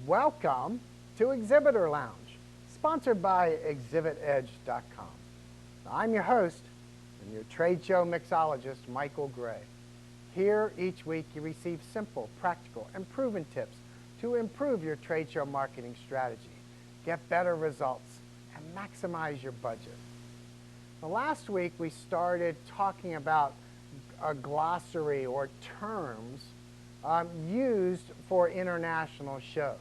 Welcome to Exhibitor Lounge, sponsored by ExhibitEdge.com. I'm your host and your trade show mixologist, Michael Gray. Here each week you receive simple, practical, and proven tips to improve your trade show marketing strategy, get better results, and maximize your budget. Now, last week we started talking about a glossary or terms used for international shows.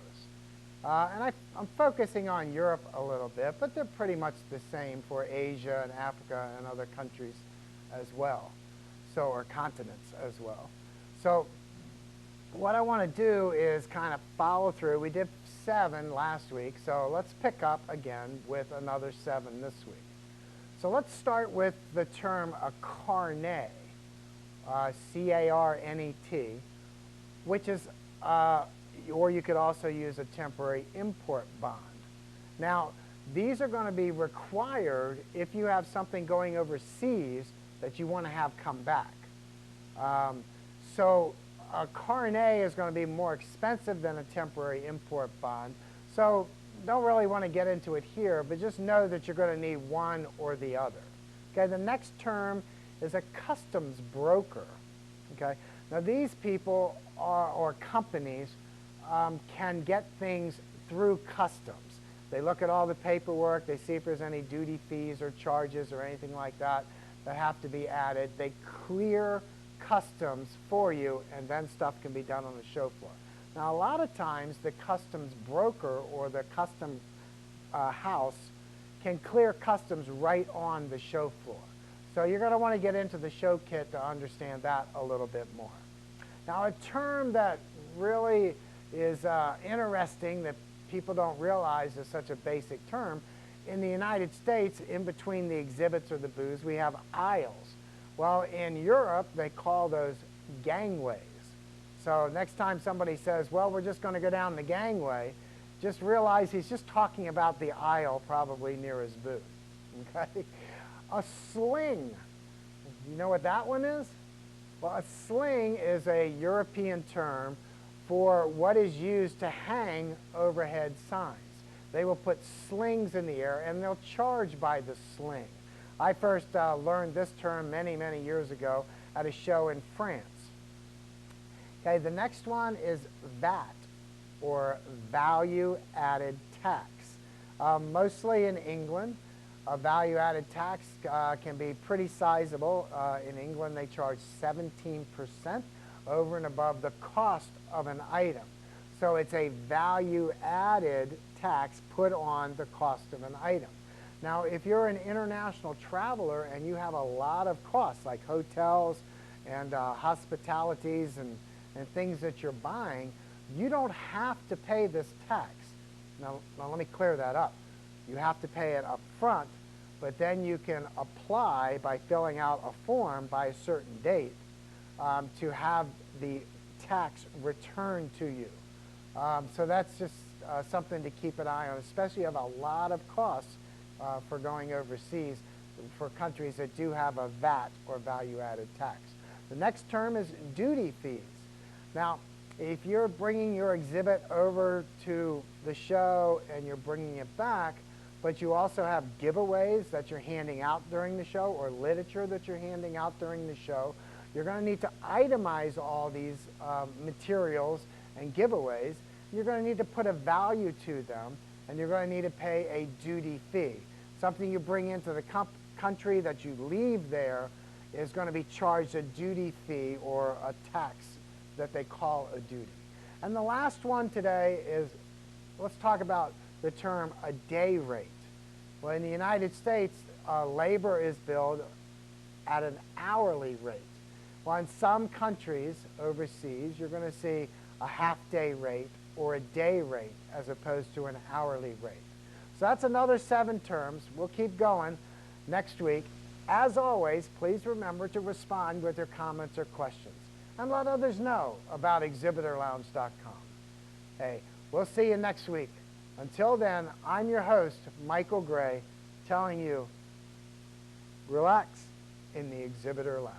And I'm focusing on Europe a little bit, but they're pretty much the same for Asia and Africa and other countries as well, or continents as well. So what I want to do is kind of follow through. We did 7 last week, so let's pick up again with another 7 this week. So let's start with the term a carnet, C-A-R-N-E-T, which is, or you could also use a temporary import bond. Now, these are going to be required if you have something going overseas that you want to have come back. So a carnet is going to be more expensive than a temporary import bond. So don't really want to get into it here, but just know that you're going to need one or the other. Okay, the next term is a customs broker. Okay, now these people or companies can get things through customs. They look at all the paperwork, they see if there's any duty fees or charges or anything like that that have to be added. They clear customs for you, and then stuff can be done on the show floor. Now, a lot of times the customs broker or the custom house can clear customs right on the show floor. So you're going to want to get into the show kit to understand that a little bit more. Now, a term that really is interesting that people don't realize is such a basic term, in the United States, in between the exhibits or the booths, we have aisles. Well, in Europe, they call those gangways. So next time somebody says, well, we're just going to go down the gangway, just realize he's just talking about the aisle probably near his booth. Okay? A sling. You know what that one is? Well, a sling is a European term for what is used to hang overhead signs. They will put slings in the air, and they'll charge by the sling. I first learned this term many, many years ago at a show in France. Okay, the next one is VAT, or value-added tax. Mostly in England, a value-added tax can be pretty sizable. In England, they charge 17% over and above the cost of an item. So it's a value-added tax put on the cost of an item. Now, if you're an international traveler and you have a lot of costs, like hotels and hospitalities and things that you're buying, you don't have to pay this tax. Now let me clear that up. You have to pay it up front, but then you can apply by filling out a form by a certain date to have the tax returned to you. So that's just something to keep an eye on, especially if you have a lot of costs for going overseas for countries that do have a VAT or value-added tax. The next term is duty fees. Now, if you're bringing your exhibit over to the show and you're bringing it back, but you also have giveaways that you're handing out during the show or literature that you're handing out during the show, you're going to need to itemize all these materials and giveaways. You're going to need to put a value to them, and you're going to need to pay a duty fee. Something you bring into the country that you leave there is going to be charged a duty fee or a tax that they call a duty. And the last one today is, let's talk about the term a day rate. Well, in the United States, labor is billed at an hourly rate. Well, in some countries overseas, you're going to see a half-day rate or a day rate as opposed to an hourly rate. So that's another 7 terms. We'll keep going next week. As always, please remember to respond with your comments or questions and let others know about ExhibitorLounge.com. Hey, we'll see you next week. Until then, I'm your host, Michael Gray, telling you, relax in the Exhibitor Lounge.